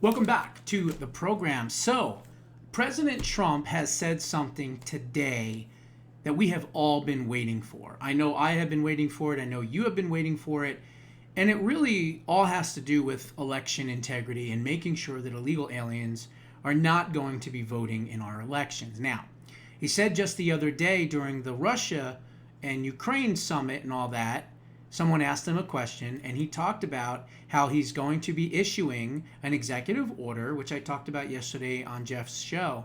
Welcome back to the program. So, President Trump has said something today that we have all been waiting for. I know I have been waiting for it. I know you have been waiting for it. And it really all has to do with election integrity and making sure that illegal aliens are not going to be voting in our elections. Now, he said just the other day during the Russia and Ukraine summit and all that, someone asked him a question, and he talked about how he's going to be issuing an executive order, which I talked about yesterday on Jeff's show,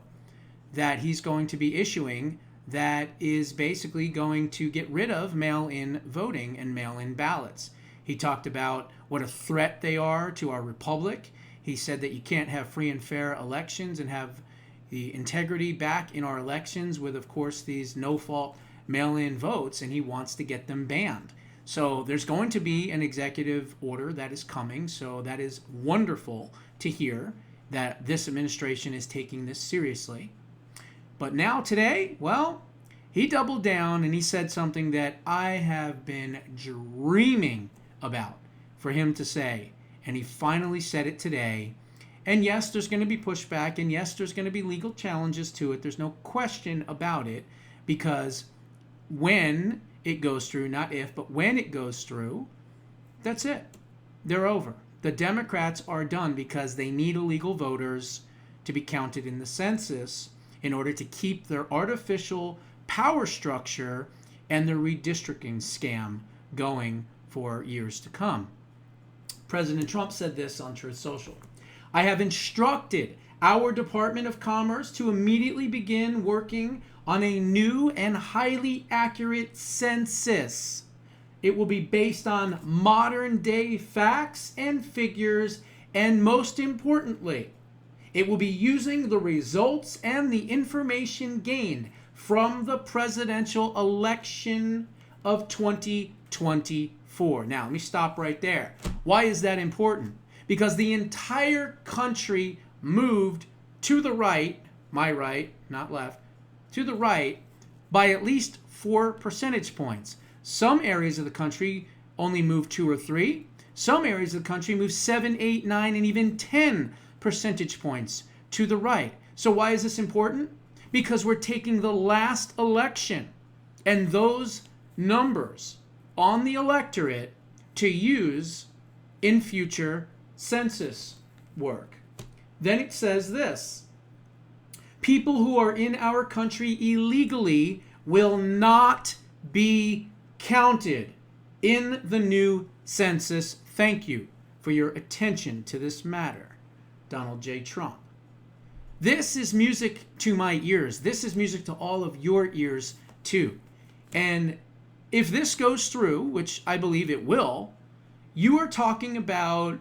that he's going to be issuing that is basically going to get rid of mail-in voting and mail-in ballots. He talked about what a threat they are to our republic. He said that you can't have free and fair elections and have the integrity back in our elections with, of course, these no-fault mail-in votes, and he wants to get them banned. So there's going to be an executive order that is coming. So that is wonderful to hear that this administration is taking this seriously. But now today, well, he doubled down and he said something that I have been dreaming about for him to say. And he finally said it today. And yes, there's going to be pushback. And yes, there's going to be legal challenges to it. There's no question about it. Because when it goes through, not if, but when it goes through, that's it. They're over. The Democrats are done because they need illegal voters to be counted in the census in order to keep their artificial power structure and their redistricting scam going for years to come. President Trump said this on Truth Social. I have instructed our Department of Commerce to immediately begin working on a new and highly accurate census. It will be based on modern day facts and figures, and most importantly, it will be using the results and the information gained from the presidential election of 2024. Now, let me stop right there. Why is that important? Because the entire country moved to the right, my right, not left, to the right by at least 4 percentage points. Some areas of the country only moved 2 or 3. Some areas of the country moved 7, 8, 9, and even 10 percentage points to the right. So why is this important? Because we're taking the last election and those numbers on the electorate to use in future census work. Then it says this. People who are in our country illegally will not be counted in the new census. Thank you for your attention to this matter. Donald J. Trump. This is music to my ears. This is music to all of your ears too. And if this goes through, which I believe it will, you are talking about,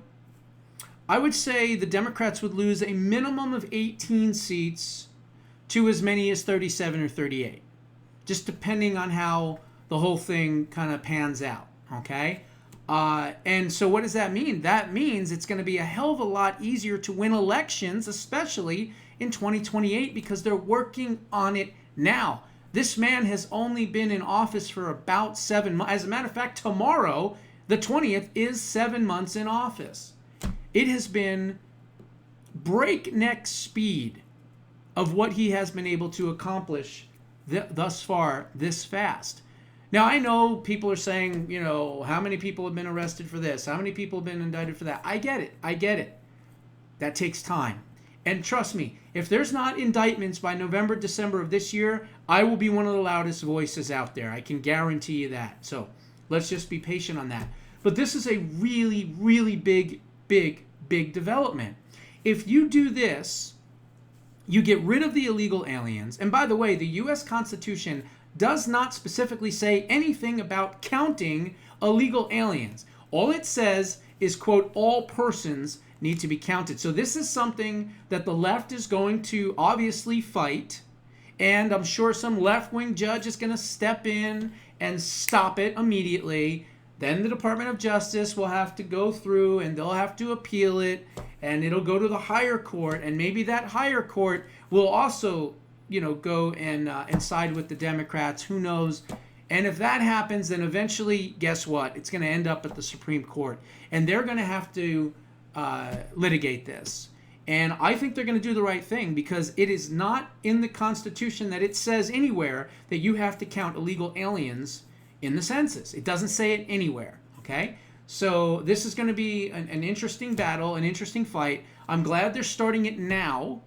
I would say the Democrats would lose a minimum of 18 seats to as many as 37 or 38, just depending on how the whole thing kind of pans out, okay? And so what does that mean? That means it's going to be a hell of a lot easier to win elections, especially in 2028, because they're working on it now. This man has only been in office for about 7 months. As a matter of fact, tomorrow, the 20th, is 7 months in office. It has been breakneck speed of what he has been able to accomplish thus far this fast. Now, I know people are saying, you know, how many people have been arrested for this? How many people have been indicted for that? I get it. That takes time. And trust me, if there's not indictments by November, December of this year, I will be one of the loudest voices out there. I can guarantee you that. So let's just be patient on that. But this is a really, really big development. If you do this, you get rid of the illegal aliens. And by the way, the U.S. Constitution does not specifically say anything about counting illegal aliens. All it says is, quote, all persons need to be counted. So this is something that the left is going to obviously fight. And I'm sure some left-wing judge is going to step in and stop it immediately. Then the Department of Justice will have to go through and they'll have to appeal it. And it'll go to the higher court. And maybe that higher court will also, go and side with the Democrats. Who knows? And if that happens, then eventually, guess what? It's going to end up at the Supreme Court. And they're going to have to litigate this. And I think they're going to do the right thing, because it is not in the Constitution that it says anywhere that you have to count illegal aliens in the census. It doesn't say it anywhere, okay? So this is going to be an interesting battle, an interesting fight. I'm glad they're starting it now,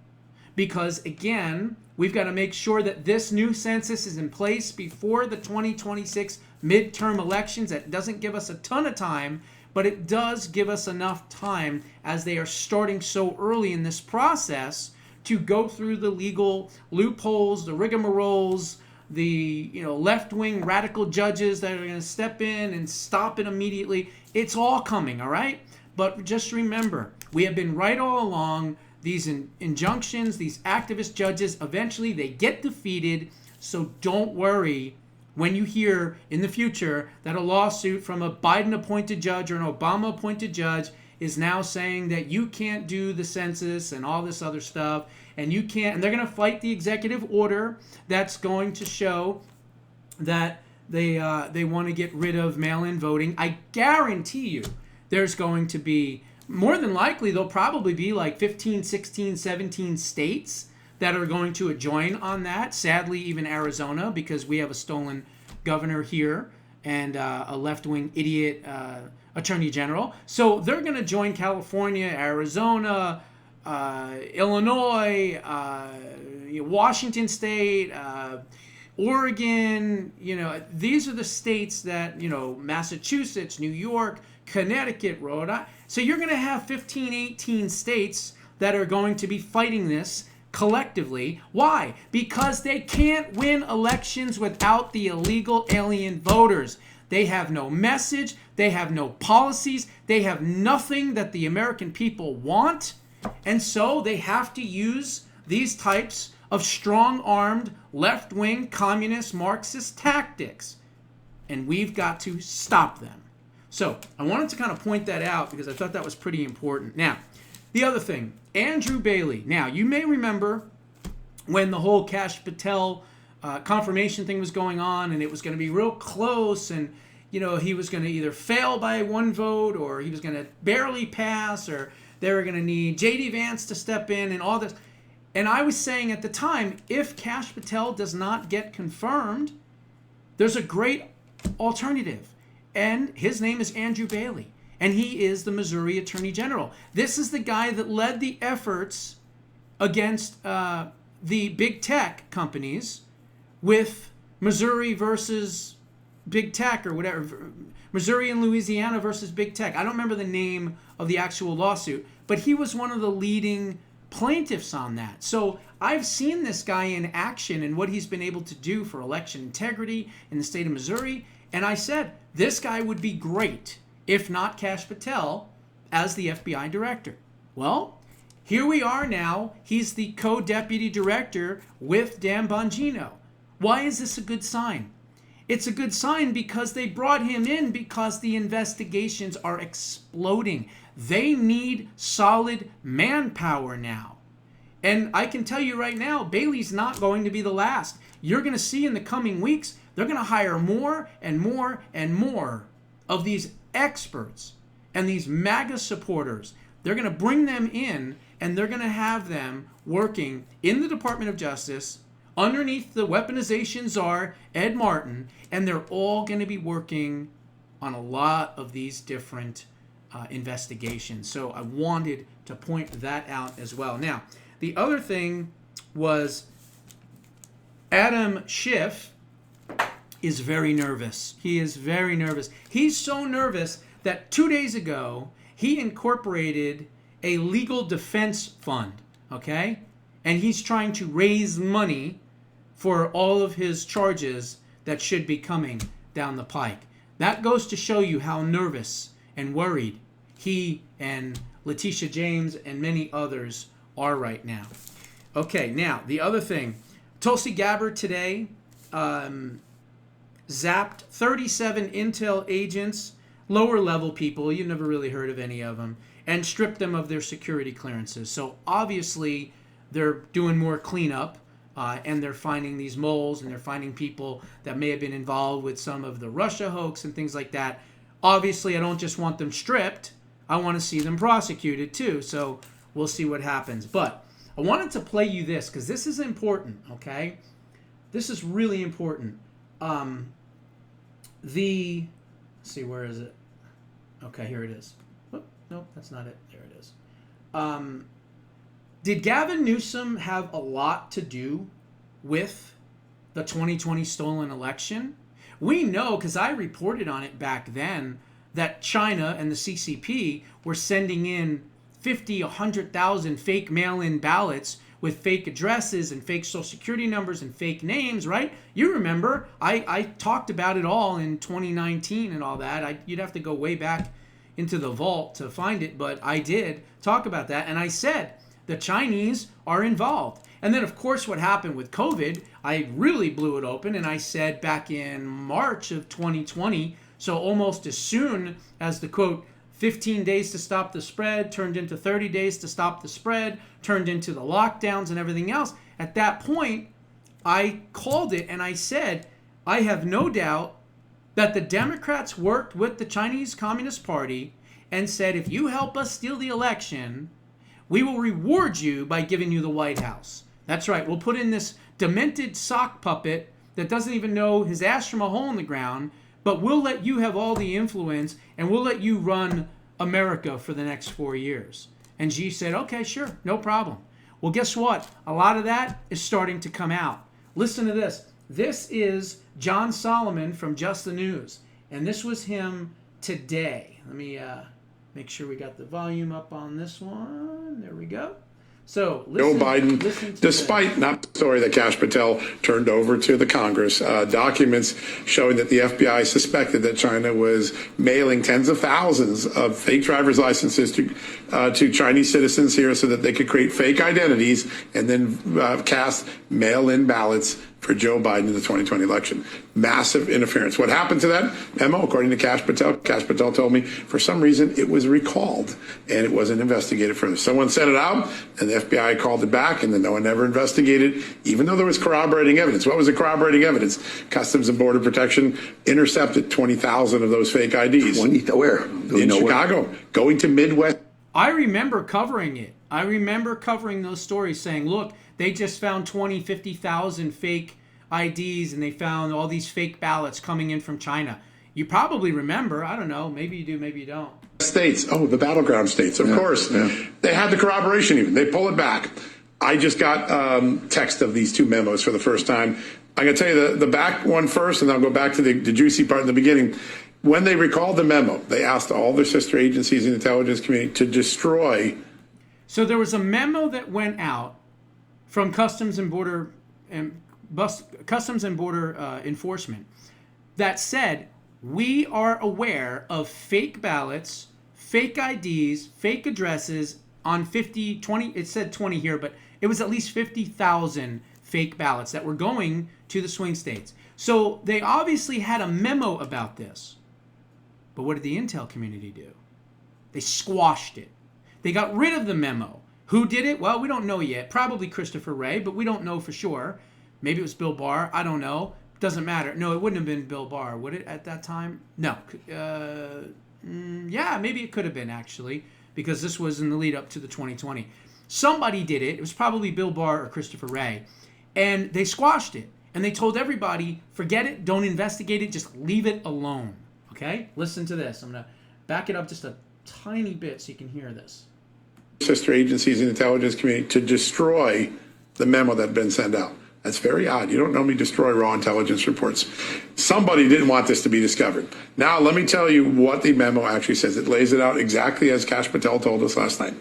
because, again, we've got to make sure that this new census is in place before the 2026 midterm elections. That doesn't give us a ton of time, but it does give us enough time, as they are starting so early in this process, to go through the legal loopholes, the rigmaroles, the left-wing radical judges that are going to step in and stop it immediately. It's all coming, all right? But just remember, we have been right all along. These injunctions, these activist judges, eventually they get defeated. So don't worry when you hear in the future that a lawsuit from a Biden-appointed judge or an Obama-appointed judge is now saying that you can't do the census and all this other stuff, and you can't, and they're going to fight the executive order that's going to show that they want to get rid of mail-in voting. I guarantee you there's going to be, more than likely, there'll probably be like 15, 16, 17 states that are going to join on that. Sadly, even Arizona, because we have a stolen governor here and a left-wing idiot attorney general. So they're going to join California, Arizona, Illinois, Washington State, Oregon. These are the states that, Massachusetts, New York, Connecticut, Rhode Island. So you're going to have 15, 18 states that are going to be fighting this collectively. Why? Because they can't win elections without the illegal alien voters. They have no message. They have no policies. They have nothing that the American people want. And so they have to use these types of strong-armed, left-wing, communist, Marxist tactics. And we've got to stop them. So I wanted to kind of point that out because I thought that was pretty important. Now, the other thing, Andrew Bailey. Now, you may remember when the whole Kash Patel confirmation thing was going on, and it was going to be real close, and he was going to either fail by one vote, or he was going to barely pass, or they were going to need J.D. Vance to step in and all this. And I was saying at the time, if Kash Patel does not get confirmed, there's a great alternative. And his name is Andrew Bailey. And he is the Missouri Attorney General. This is the guy that led the efforts against the big tech companies with Missouri versus big tech or whatever. Missouri and Louisiana versus big tech. I don't remember the name of the actual lawsuit, but he was one of the leading plaintiffs on that. So I've seen this guy in action and what he's been able to do for election integrity in the state of Missouri. And I said, this guy would be great, if not Kash Patel, as the FBI director. Well, here we are now. He's the co-deputy director with Dan Bongino. Why is this a good sign? It's a good sign because they brought him in because the investigations are exploding. They need solid manpower now. And I can tell you right now, Bailey's not going to be the last. You're going to see in the coming weeks, they're going to hire more and more and more of these experts and these MAGA supporters. They're going to bring them in, and they're going to have them working in the Department of Justice underneath the weaponization czar, Ed Martin, and they're all going to be working on a lot of these different investigations. So I wanted to point that out as well. Now, the other thing was Adam Schiff is very nervous. He is very nervous. He's so nervous that 2 days ago, he incorporated a legal defense fund, okay? And he's trying to raise money for all of his charges that should be coming down the pike. That goes to show you how nervous and worried he and Letitia James and many others are right now. Okay, now, the other thing. Tulsi Gabbard today zapped 37 intel agents, lower-level people, you've never really heard of any of them, and stripped them of their security clearances. So obviously they're doing more cleanup, and they're finding these moles, and they're finding people that may have been involved with some of the Russia hoax and things like that. Obviously, I don't just want them stripped. I want to see them prosecuted too. So We'll see what happens. But I wanted to play you this because this is important, okay? This is really important. Let's see, where is it? Okay, here it is. Oh, no, that's not it. There it is. Did Gavin Newsom have a lot to do with the 2020 stolen election? We know, because I reported on it back then, that China and the CCP were sending in 50, 100,000 fake mail-in ballots with fake addresses and fake social security numbers and fake names, right? You remember, I talked about it all in 2019 and all that. You'd have to go way back into the vault to find it, but I did talk about that. And I said the Chinese are involved. And then, of course, what happened with COVID, I really blew it open. And I said back in March of 2020, so almost as soon as the, quote, 15 days to stop the spread turned into 30 days to stop the spread, turned into the lockdowns and everything else. At that point, I called it and I said, I have no doubt that the Democrats worked with the Chinese Communist Party and said, if you help us steal the election, we will reward you by giving you the White House. That's right. We'll put in this demented sock puppet that doesn't even know his ass from a hole in the ground, but we'll let you have all the influence and we'll let you run America for the next 4 years. And Xi said, okay, sure, no problem. Well, guess what? A lot of that is starting to come out. Listen to this. This is John Solomon from Just the News. And this was him today. Let me make sure we got the volume up on this one. There we go. So Joe Biden, despite not the story that Kash Patel turned over to the Congress, documents showing that the FBI suspected that China was mailing tens of thousands of fake driver's licenses to Chinese citizens here so that they could create fake identities and then cast mail-in ballots for Joe Biden in the 2020 election. Massive interference. What happened to that memo, according to Kash Patel told me, for some reason, it was recalled and it wasn't investigated further. Someone sent it out and the FBI called it back and then no one ever investigated, even though there was corroborating evidence. What was the corroborating evidence? Customs and Border Protection intercepted 20,000 of those fake IDs. Where? In Chicago, going to Midwest. I remember covering it. I remember covering those stories saying, look, they just found 20, 50,000 fake IDs and they found all these fake ballots coming in from China. You probably remember. I don't know. Maybe you do, maybe you don't. States. Oh, the battleground states. Of course. Yeah. They had the corroboration even. They pull it back. I just got text of these two memos for the first time. I'm going to tell you the back one first, and then I'll go back to the juicy part in the beginning. When they recalled the memo, they asked all their sister agencies in the intelligence community to destroy. So there was a memo that went out from Customs and Border Enforcement that said, we are aware of fake ballots, fake IDs, fake addresses on 50, 20, it said 20 here, but it was at least 50,000 fake ballots that were going to the swing states. So they obviously had a memo about this. But what did the intel community do? They squashed it. They got rid of the memo. Who did it? Well, we don't know yet. Probably Christopher Wray, but we don't know for sure. Maybe it was Bill Barr. I don't know. Doesn't matter. No, it wouldn't have been Bill Barr, would it, at that time? No. Yeah, maybe it could have been, actually, because this was in the lead up to the 2020. Somebody did it. It was probably Bill Barr or Christopher Wray. And they squashed it. And they told everybody, forget it, don't investigate it, just leave it alone. Okay? Listen to this. I'm going to back it up just a tiny bit so you can hear this. Sister agencies in the intelligence community to destroy the memo that had been sent out. That's very odd. You don't normally destroy raw intelligence reports. Somebody didn't want this to be discovered. Now, let me tell you what the memo actually says. It lays it out exactly as Kash Patel told us last night.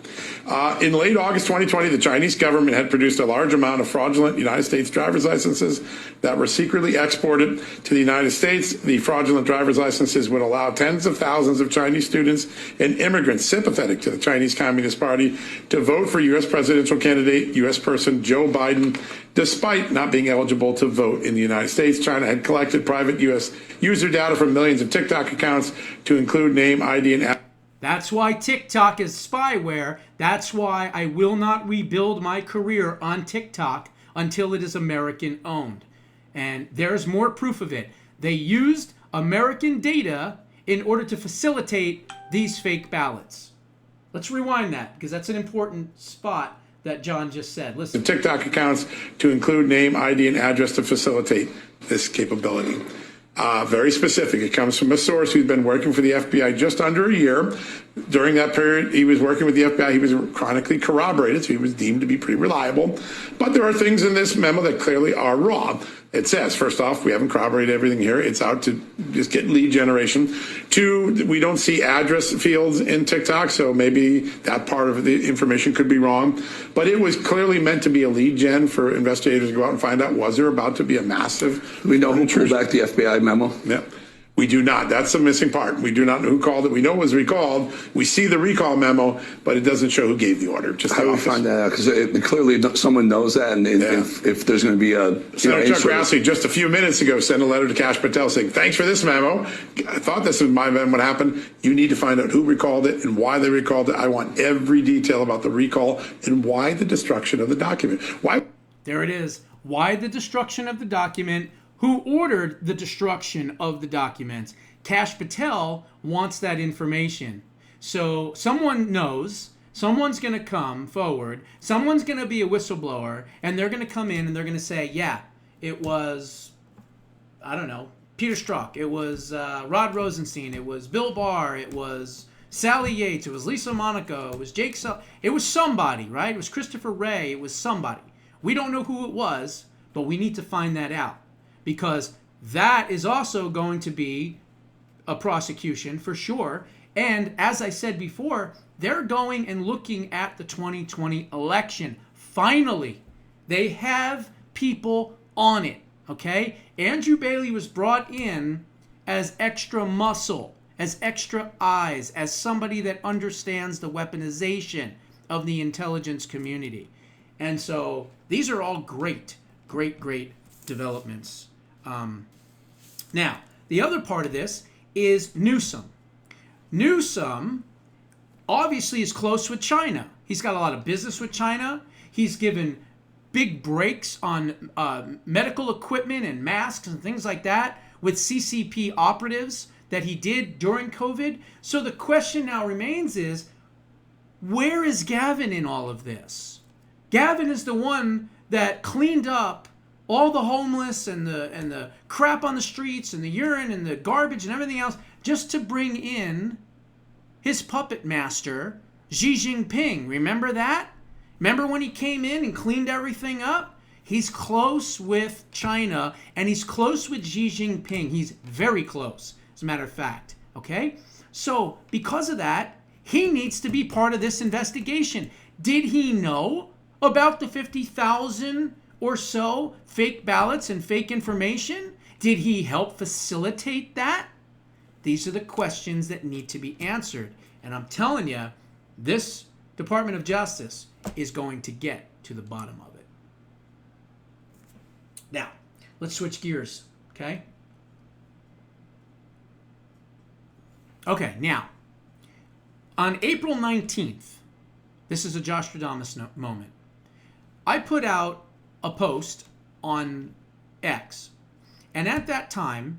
In late August 2020, the Chinese government had produced a large amount of fraudulent United States driver's licenses that were secretly exported to the United States. The fraudulent driver's licenses would allow tens of thousands of Chinese students and immigrants sympathetic to the Chinese Communist Party to vote for U.S. presidential candidate, U.S. person Joe Biden, despite not being eligible to vote in the United States. China had collected private U.S. user data from millions of TikTok accounts to include name, ID, and app. That's why TikTok is spyware. That's why I will not rebuild my career on TikTok until it is American owned. And there's more proof of it. They used American data in order to facilitate these fake ballots. Let's rewind that, because that's an important spot that John just said. Listen. TikTok accounts to include name, ID, and address to facilitate this capability. Very specific. It comes from a source who's been working for the FBI just under a year. During that period, he was working with the FBI. He was chronically corroborated, so he was deemed to be pretty reliable. But there are things in this memo that clearly are wrong. It says, first off, we haven't corroborated everything here. It's out to just get lead generation. Two, we don't see address fields in TikTok, so maybe that part of the information could be wrong. But it was clearly meant to be a lead gen for investigators to go out and find out, was there about to be a massive... We know who pulled back the FBI memo? Yeah. We do not. That's the missing part. We do not know who called it. We know it was recalled. We see the recall memo, but it doesn't show who gave the order. Just how do we find that out? Because clearly someone knows that, and if there's going to be a... Senator Chuck Grassley just a few minutes ago sent a letter to Kash Patel saying, thanks for this memo. I thought this was my memo. What happened? You need to find out who recalled it and why they recalled it. I want every detail about the recall and why the destruction of the document. Why? There it is. Why the destruction of the document? Who ordered the destruction of the documents? Kash Patel wants that information. So someone knows, someone's going to come forward, someone's going to be a whistleblower, and they're going to come in and they're going to say, yeah, it was, I don't know, Peter Strzok, it was Rod Rosenstein, it was Bill Barr, it was Sally Yates, it was Lisa Monaco, it was Jake it was somebody, right? It was Christopher Wray, it was somebody. We don't know who it was, but we need to find that out. Because that is also going to be a prosecution for sure. And as I said before, they're going and looking at the 2020 election. Finally, they have people on it, okay? Andrew Bailey was brought in as extra muscle, as extra eyes, as somebody that understands the weaponization of the intelligence community. And so these are all great, great, great developments. Now, the other part of this is Newsom. Newsom obviously is close with China. He's got a lot of business with China. He's given big breaks on medical equipment and masks and things like that with CCP operatives that he did during COVID. So the question now remains is, where is Gavin in all of this? Gavin is the one that cleaned up all the homeless and the crap on the streets and the urine and the garbage and everything else just to bring in his puppet master, Xi Jinping. Remember that? Remember when he came in and cleaned everything up? He's close with China and he's close with Xi Jinping. He's very close, as a matter of fact. Okay? So because of that, he needs to be part of this investigation. Did he know about the 50,000 or so fake ballots and fake information? Did he help facilitate that? These are the questions that need to be answered. And I'm telling you, this Department of Justice is going to get to the bottom of it. Now, let's switch gears, okay? Okay, now, on April 19th, this is a Josh Stradamus moment, I put out a post on X. And at that time,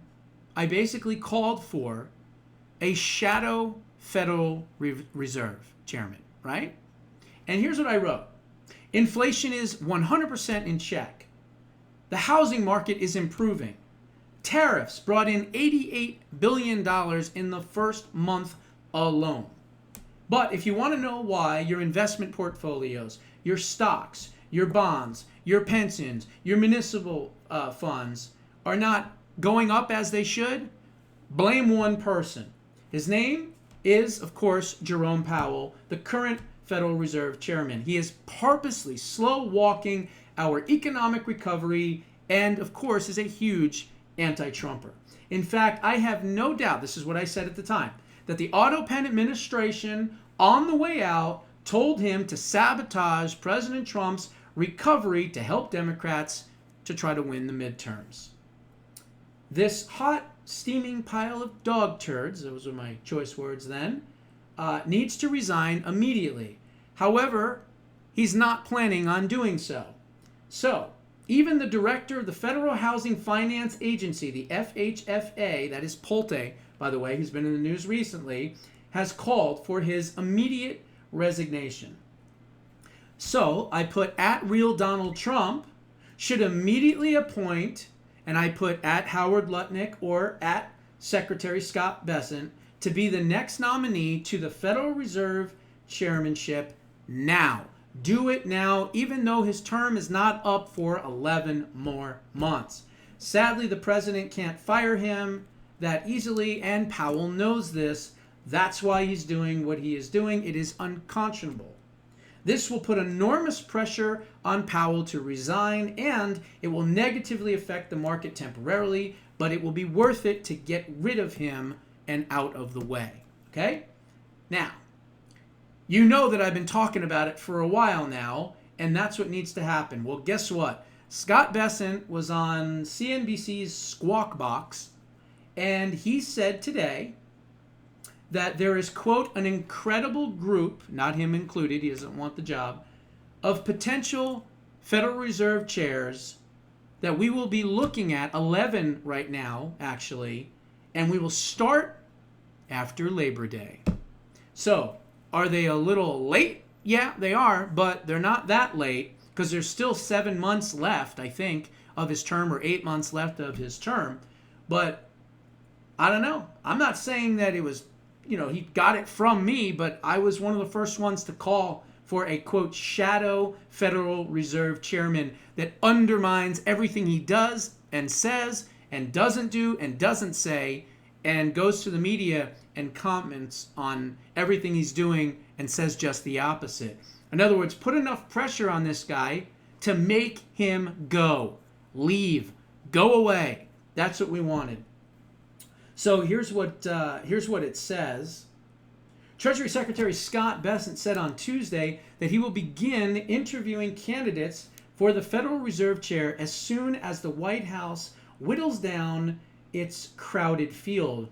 I basically called for a shadow Federal Reserve chairman, right? And here's what I wrote. Inflation is 100% in check. The housing market is improving. Tariffs brought in $88 billion in the first month alone. But if you want to know why your investment portfolios, your stocks, your bonds, your pensions, your municipal funds are not going up as they should, blame one person. His name is, of course, Jerome Powell, the current Federal Reserve Chairman. He is purposely slow-walking our economic recovery and, of course, is a huge anti-Trumper. In fact, I have no doubt, this is what I said at the time, that the Otto Penn administration, on the way out, told him to sabotage President Trump's recovery to help Democrats to try to win the midterms. This hot, steaming pile of dog turds, those are my choice words then, needs to resign immediately. However, he's not planning on doing so. So, even the director of the Federal Housing Finance Agency, the FHFA, that is Polte, by the way, who's been in the news recently, has called for his immediate resignation. So I put at real Donald Trump should immediately appoint, and I put at Howard Lutnick or at Secretary Scott Bessent to be the next nominee to the Federal Reserve chairmanship now. Do it now, even though his term is not up for 11 more months. Sadly, the president can't fire him that easily, and Powell knows this. That's why he's doing what he is doing. It is unconscionable. This will put enormous pressure on Powell to resign, and it will negatively affect the market temporarily, but it will be worth it to get rid of him and out of the way. Okay? Now, you know that I've been talking about it for a while now, and that's what needs to happen. Well, guess what? Scott Bessent was on CNBC's Squawk Box, and he said today that there is, quote, an incredible group, not him included, he doesn't want the job, of potential Federal Reserve chairs that we will be looking at, 11 right now, actually, and we will start after Labor Day. So, are they a little late? Yeah, they are, but they're not that late because there's still 7 months left, I think, of his term, or 8 months left of his term. But I don't know. I'm not saying that it was, he got it from me, but I was one of the first ones to call for a, quote, shadow Federal Reserve chairman that undermines everything he does and says and doesn't do and doesn't say, and goes to the media and comments on everything he's doing and says just the opposite. In other words, put enough pressure on this guy to make him go, leave, go away. That's what we wanted. So here's what it says. Treasury Secretary Scott Bessent said on Tuesday that he will begin interviewing candidates for the Federal Reserve chair as soon as the White House whittles down its crowded field.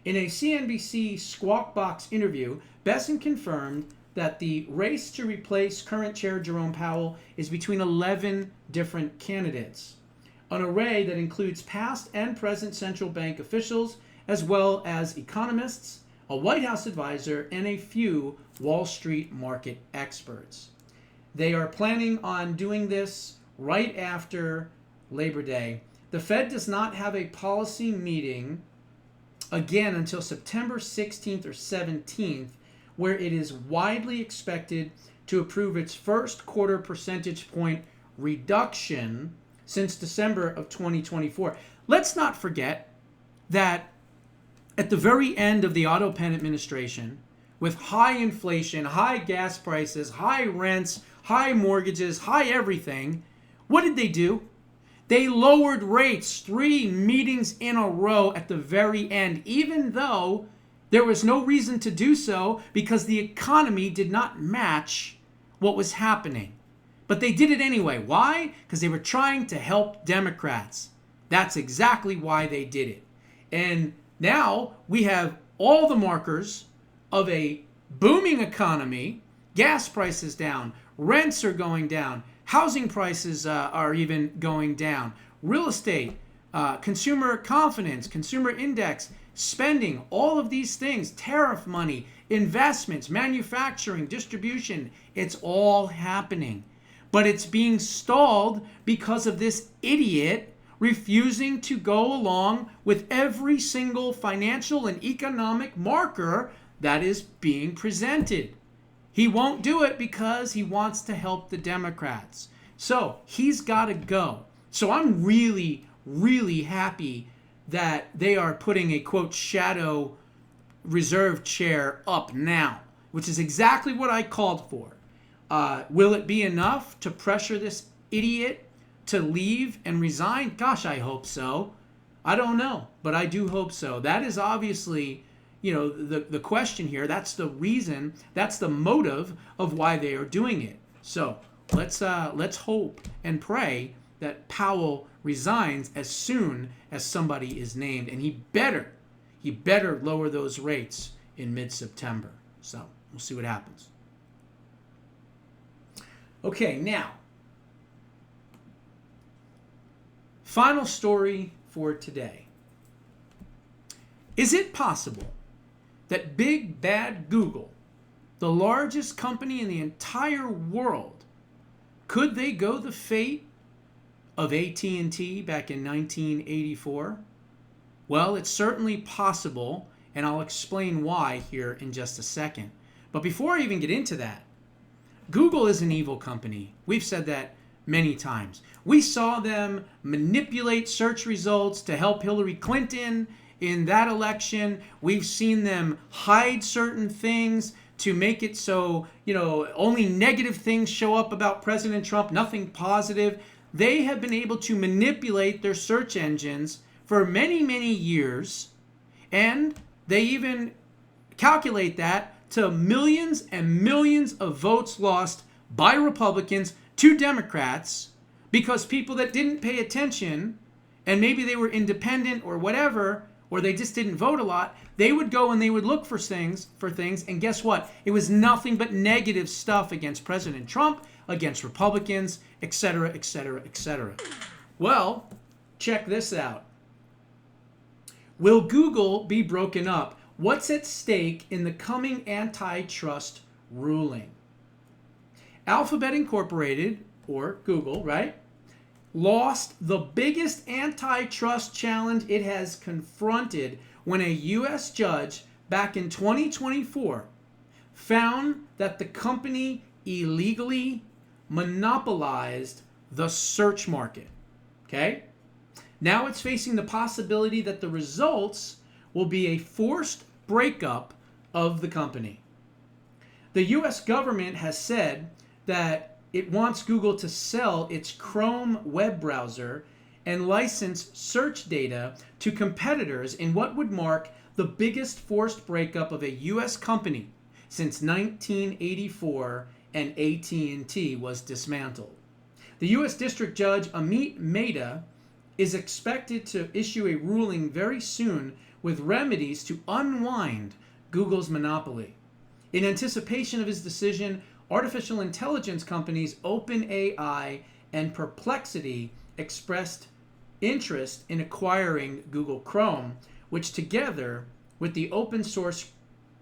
In a CNBC Squawk Box interview, Bessent confirmed that the race to replace current chair Jerome Powell is between 11 different candidates, an array that includes past and present central bank officials, as well as economists, a White House advisor, and a few Wall Street market experts. They are planning on doing this right after Labor Day. The Fed does not have a policy meeting again until September 16th or 17th, where it is widely expected to approve its first quarter percentage point reduction since December of 2024. Let's not forget that at the very end of the Otto Penn administration, with high inflation, high gas prices, high rents, high mortgages, high everything, what did they do? They lowered rates 3 meetings in a row at the very end, even though there was no reason to do so because the economy did not match what was happening. But they did it anyway. Why? Because they were trying to help Democrats. That's exactly why they did it. And now we have all the markers of a booming economy. Gas prices down, rents are going down, housing prices are even going down, real estate, consumer confidence, consumer index, spending, all of these things, tariff money, investments, manufacturing, distribution, it's all happening. But it's being stalled because of this idiot refusing to go along with every single financial and economic marker that is being presented. He won't do it because he wants to help the Democrats. So he's got to go. So I'm really, really happy that they are putting a, quote, shadow reserve chair up now, which is exactly what I called for. Will it be enough to pressure this idiot to leave and resign? Gosh, I hope so. I don't know, but I do hope so. That is obviously, the question here. That's the reason, that's the motive of why they are doing it. So let's hope and pray that Powell resigns as soon as somebody is named, and he better lower those rates in mid-September. So we'll see what happens. Okay, now, final story for today. Is it possible that big bad Google the largest company in the entire world, could they go the fate of AT&T back in 1984? Well, it's certainly possible, and I'll explain why here in just a second. But before I even get into that, Google is an evil company. We've said that many times. We saw them manipulate search results to help Hillary Clinton in that election. We've seen them hide certain things to make it so, only negative things show up about President Trump, nothing positive. They have been able to manipulate their search engines for many, many years, and they even calculate that to millions and millions of votes lost by Republicans to Democrats because people that didn't pay attention, and maybe they were independent or whatever, or they just didn't vote a lot, they would go and they would look for things, and guess what? It was nothing but negative stuff against President Trump, against Republicans, etc., etc., etc. Well, check this out. Will Google be broken up? What's at stake in the coming antitrust ruling? Alphabet Incorporated, or Google, right, lost the biggest antitrust challenge it has confronted when a U.S. judge back in 2024 found that the company illegally monopolized the search market. Okay? Now it's facing the possibility that the results will be a forced breakup of the company. The U.S. government has said that it wants Google to sell its Chrome web browser and license search data to competitors in what would mark the biggest forced breakup of a U.S. company since 1984 and AT&T was dismantled. The U.S. District Judge Amit Mehta is expected to issue a ruling very soon with remedies to unwind Google's monopoly. In anticipation of his decision, artificial intelligence companies OpenAI and Perplexity expressed interest in acquiring Google Chrome, which together with the open source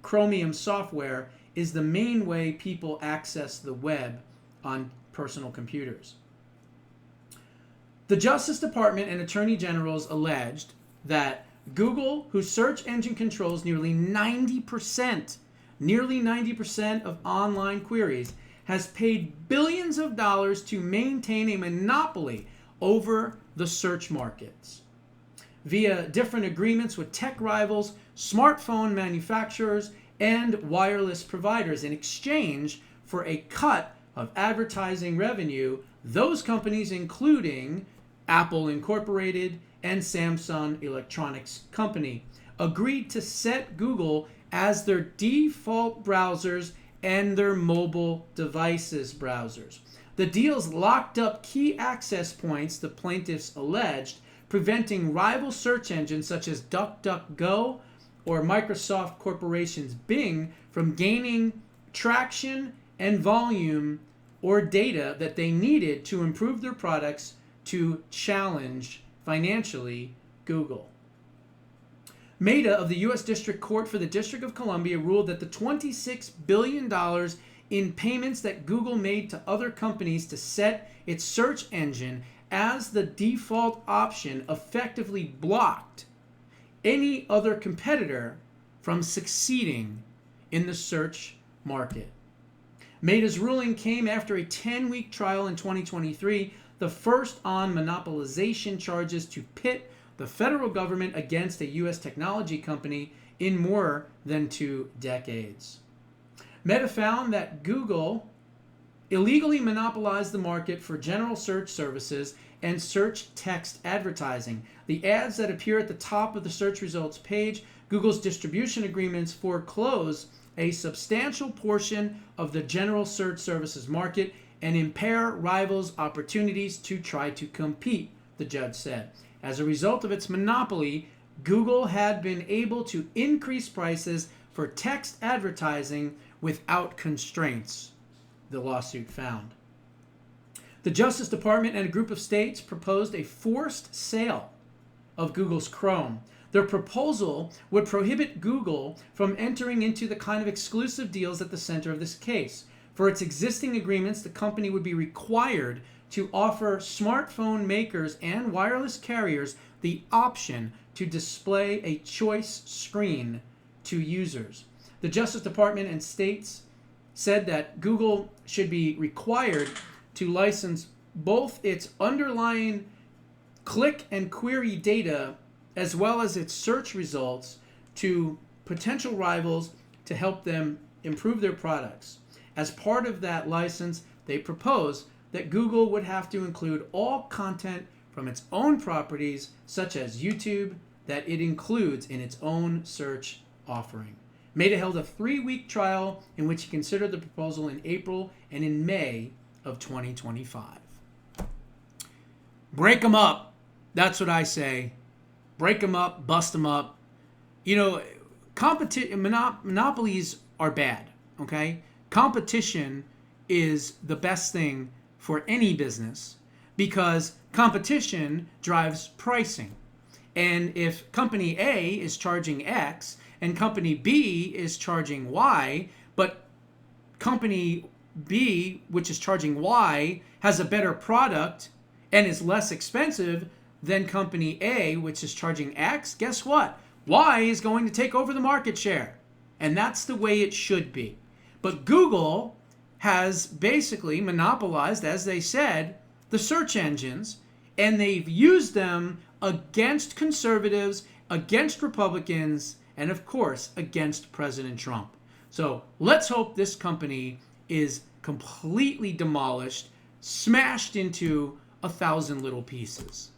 Chromium software is the main way people access the web on personal computers. The Justice Department and Attorney Generals alleged that Google, whose search engine controls nearly 90% of online queries, has paid billions of dollars to maintain a monopoly over the search markets via different agreements with tech rivals, smartphone manufacturers, and wireless providers in exchange for a cut of advertising revenue. Those companies including Apple Incorporated and Samsung Electronics Company agreed to set Google as their default browsers and their mobile devices browsers. The deals locked up key access points, the plaintiffs alleged, preventing rival search engines such as DuckDuckGo or Microsoft Corporation's Bing from gaining traction and volume or data that they needed to improve their products to challenge financially Google. Mehta of the U.S. District Court for the District of Columbia ruled that the $26 billion in payments that Google made to other companies to set its search engine as the default option effectively blocked any other competitor from succeeding in the search market. Mehta's ruling came after a 10-week trial in 2023, the first on monopolization charges to pit the federal government against a U.S. technology company in more than 2 decades. Mehta found that Google illegally monopolized the market for general search services and search text advertising. The ads that appear at the top of the search results page, Google's distribution agreements foreclose a substantial portion of the general search services market and impair rivals' opportunities to try to compete, the judge said. As a result of its monopoly, Google had been able to increase prices for text advertising without constraints, the lawsuit found. The Justice Department and a group of states proposed a forced sale of Google's Chrome. Their proposal would prohibit Google from entering into the kind of exclusive deals at the center of this case. For its existing agreements, the company would be required to offer smartphone makers and wireless carriers the option to display a choice screen to users. The Justice Department and states said that Google should be required to license both its underlying click and query data as well as its search results to potential rivals to help them improve their products. As part of that license, they propose that Google would have to include all content from its own properties, such as YouTube, that it includes in its own search offering. Meta held a 3-week trial in which he considered the proposal in April and in May of 2025. Break them up. That's what I say. Break them up, bust them up. You know, monopolies are bad, okay? Competition is the best thing for any business because competition drives pricing. And if company A is charging X and company B is charging Y, but company B, which is charging Y, has a better product and is less expensive than company A, which is charging X, guess what? Y is going to take over the market share. And that's the way it should be. But Google has basically monopolized, as they said, the search engines, and they've used them against conservatives, against Republicans, and of course, against President Trump. So let's hope this company is completely demolished, smashed into 1,000 little pieces.